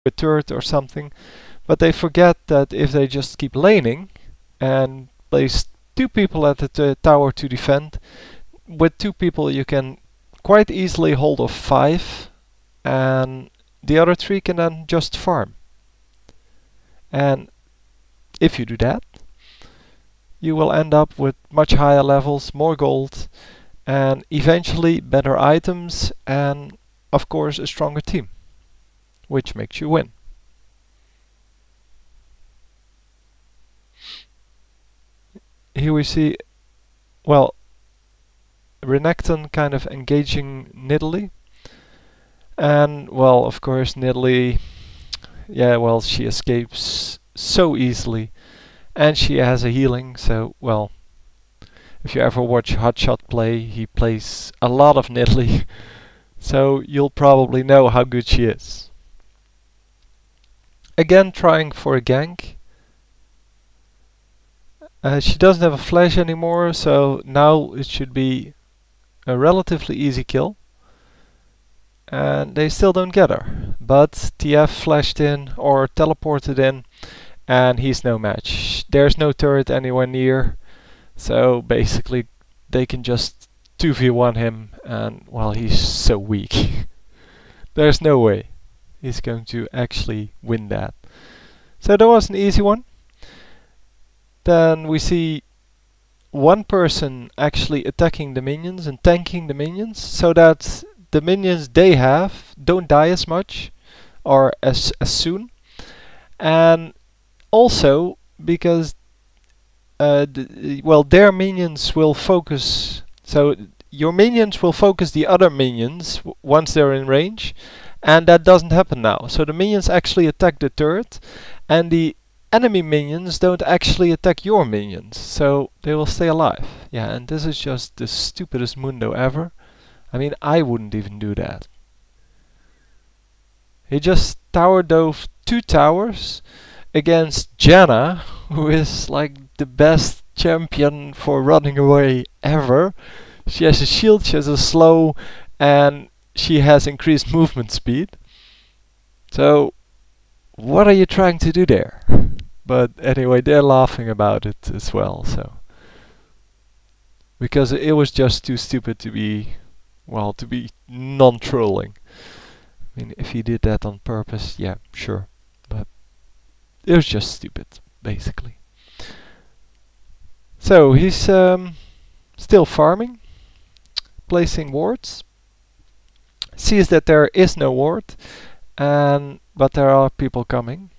a turret or something, but they forget that if they just keep laning and place 2 people at the tower to defend, with 2 people you can quite easily hold off 5, and the other 3 can then just farm. And if you do that, you will end up with much higher levels, more gold, and eventually better items, and of course a stronger team, which makes you win. Here we see, well, Renekton kind of engaging Nidalee, and well, of course Nidalee, yeah, well, she escapes so easily, and she has a healing, so well, if you ever watch Hotshot play, he plays a lot of Nidalee, so you'll probably know how good she is. Again, trying for a gank. She doesn't have a flash anymore, so now it should be a relatively easy kill. And they still don't get her. But TF flashed in or teleported in, and he's no match. There's no turret anywhere near, so basically they can just 2v1 him, and well, he's so weak. There's no way he's going to actually win that. So that was an easy one. Then we see one person actually attacking the minions and tanking the minions, so that the minions they have don't die as much or as soon. And also because well, their minions will focus, so your minions will focus the other minions once they're in range, and that doesn't happen now. So the minions actually attack the turret, and the enemy minions don't actually attack your minions, so they will stay alive. Yeah, and this is just the stupidest mundo ever. I mean, I wouldn't even do that. He just tower dove 2 towers against Janna, who is like the best champion for running away ever. She has a shield, she has a slow, and she has increased movement speed. So, what are you trying to do there? But anyway, they're laughing about it as well, so. Because it was just too stupid to be, well, to be non-trolling. I mean, if he did that on purpose, yeah, sure. But it was just stupid, basically. So, he's still farming, placing wards. Sees that there is no ward, but there are people coming.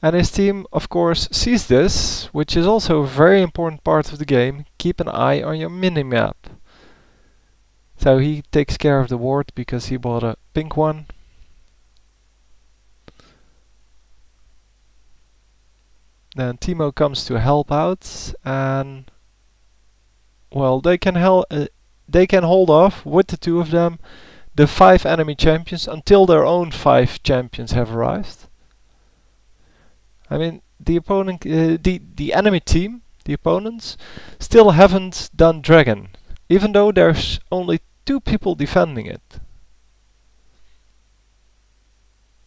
And his team, of course, sees this, which is also a very important part of the game. Keep an eye on your minimap. So he takes care of the ward because he bought a pink one. Then Teemo comes to help out, and well, they can hold off with the 2 of them the 5 enemy champions until their own 5 champions have arrived. I mean, the opponent, the enemy team, the opponents, still haven't done dragon, even though there's only 2 people defending it.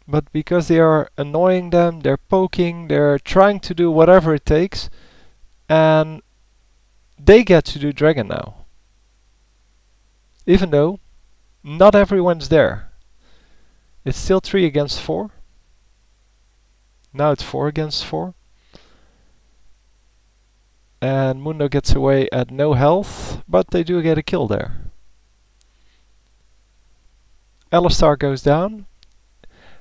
But because they are annoying them, they're poking, they're trying to do whatever it takes, and they get to do dragon now. Even though not everyone's there. It's still 3 against 4. Now it's 4 against 4. And Mundo gets away at no health, but they do get a kill there. Alistar goes down.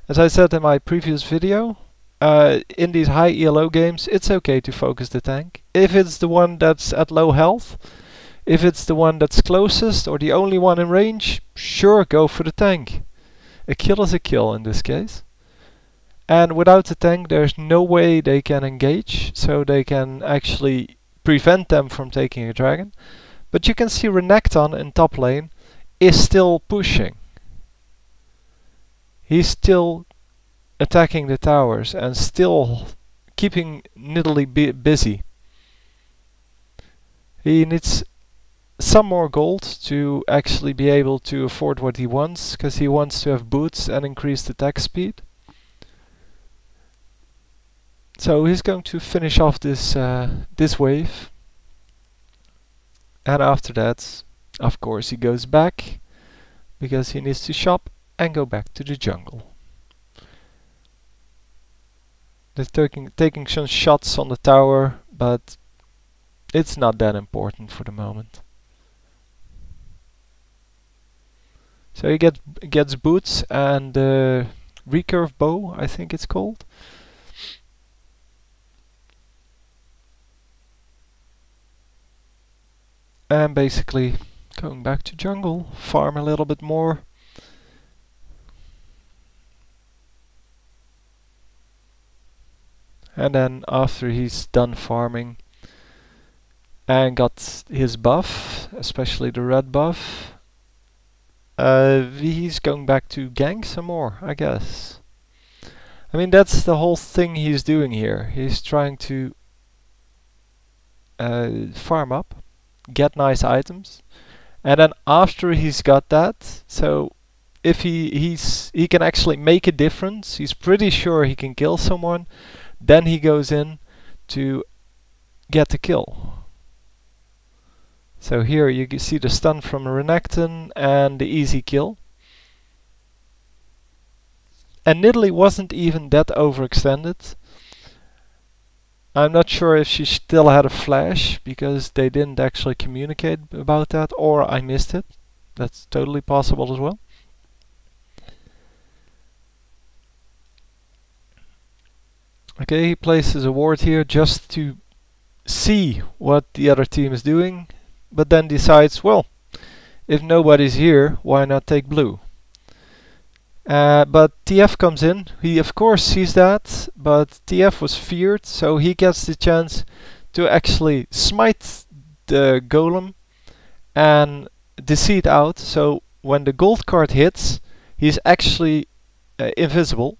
As I said in my previous video, in these high ELO games, it's okay to focus the tank. If it's the one that's at low health, if it's the one that's closest or the only one in range, sure, go for the tank. A kill is a kill in this case. And without the tank, there's no way they can engage, so they can actually prevent them from taking a dragon. But you can see Renekton in top lane is still pushing. He's still attacking the towers and still keeping Nidalee busy. He needs some more gold to actually be able to afford what he wants, because he wants to have boots and increased attack speed. So he's going to finish off this this wave, and after that, of course, he goes back because he needs to shop and go back to the jungle. They're taking some shots on the tower, but it's not that important for the moment. So he gets boots and recurve bow, I think it's called. And basically going back to jungle, farm a little bit more. And then after he's done farming and got his buff, especially the red buff, he's going back to gank some more, I guess. I mean, that's the whole thing he's doing here. He's trying to farm up, get nice items, and then after he's got that, so if he can actually make a difference, he's pretty sure he can kill someone, then he goes in to get the kill. So here you can see the stun from Renekton and the easy kill. And Nidalee wasn't even that overextended. I'm not sure if she still had a flash, because they didn't actually communicate about that, or I missed it. That's totally possible as well. Okay, he places a ward here just to see what the other team is doing, but then decides, well, if nobody's here, why not take blue? But TF comes in. He of course sees that, but TF was feared, so he gets the chance to actually smite the golem and deceive out. So when the gold card hits, he's actually invisible.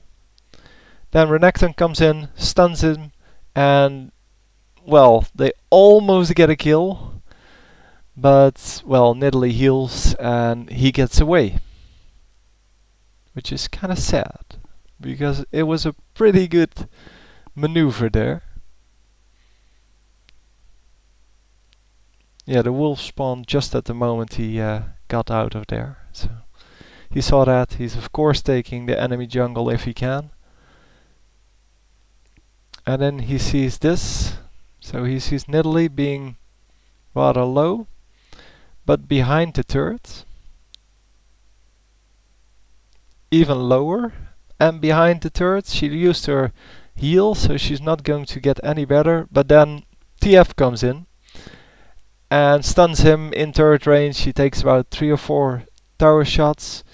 Then Renekton comes in, stuns him, and well, they almost get a kill, but well, Nidalee heals and he gets away. Which is kind of sad, because it was a pretty good maneuver there. Yeah, the wolf spawned just at the moment he got out of there. So he saw that. He's of course taking the enemy jungle if he can. And then he sees this. So he sees Nidalee being rather low, but behind the turret. Even lower, and behind the turret she used her heal, so she's not going to get any better, but then TF comes in and stuns him in turret range. He takes about 3 or 4 tower shots,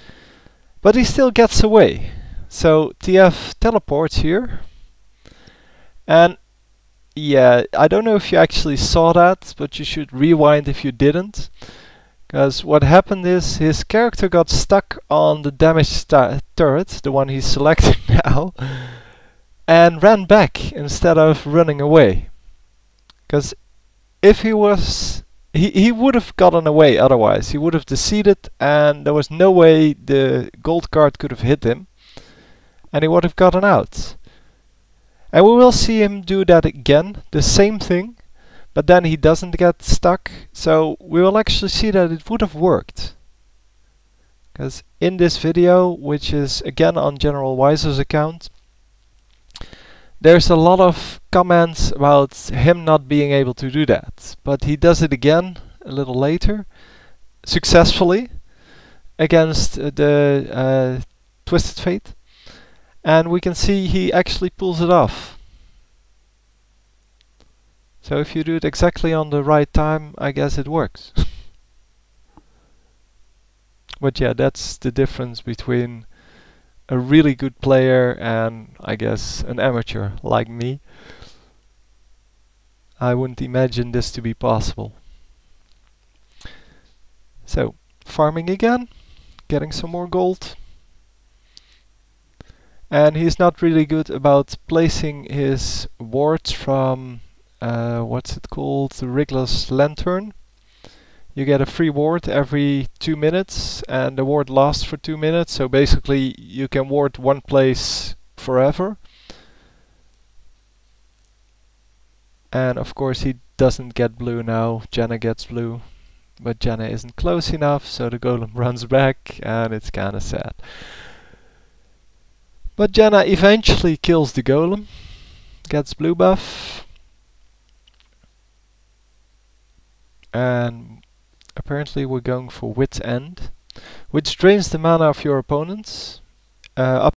but he still gets away. So TF teleports here, and yeah, I don't know if you actually saw that, but you should rewind if you didn't. Because what happened is his character got stuck on the damaged turret, the one he's selecting now, and ran back instead of running away. Because if he was, he would have gotten away otherwise. He would have deceived, and there was no way the gold card could have hit him, and he would have gotten out. And we will see him do that again, the same thing. But then he doesn't get stuck, so we will actually see that it would have worked. Because in this video, which is again on General Weiser's account, there's a lot of comments about him not being able to do that. But he does it again a little later, successfully, against the Twisted Fate. And we can see he actually pulls it off. So if you do it exactly on the right time, I guess it works. But yeah, that's the difference between a really good player and, I guess, an amateur like me. I wouldn't imagine this to be possible. So, farming again, getting some more gold. And he's not really good about placing his wards from what's it called? The Wriggler's Lantern. You get a free ward every 2 minutes, and the ward lasts for 2 minutes, so basically you can ward one place forever. And of course he doesn't get blue now, Janna gets blue. But Janna isn't close enough, so the golem runs back, and it's kinda sad. But Janna eventually kills the golem, gets blue buff, and apparently we're going for Wit's End, which drains the mana of your opponents up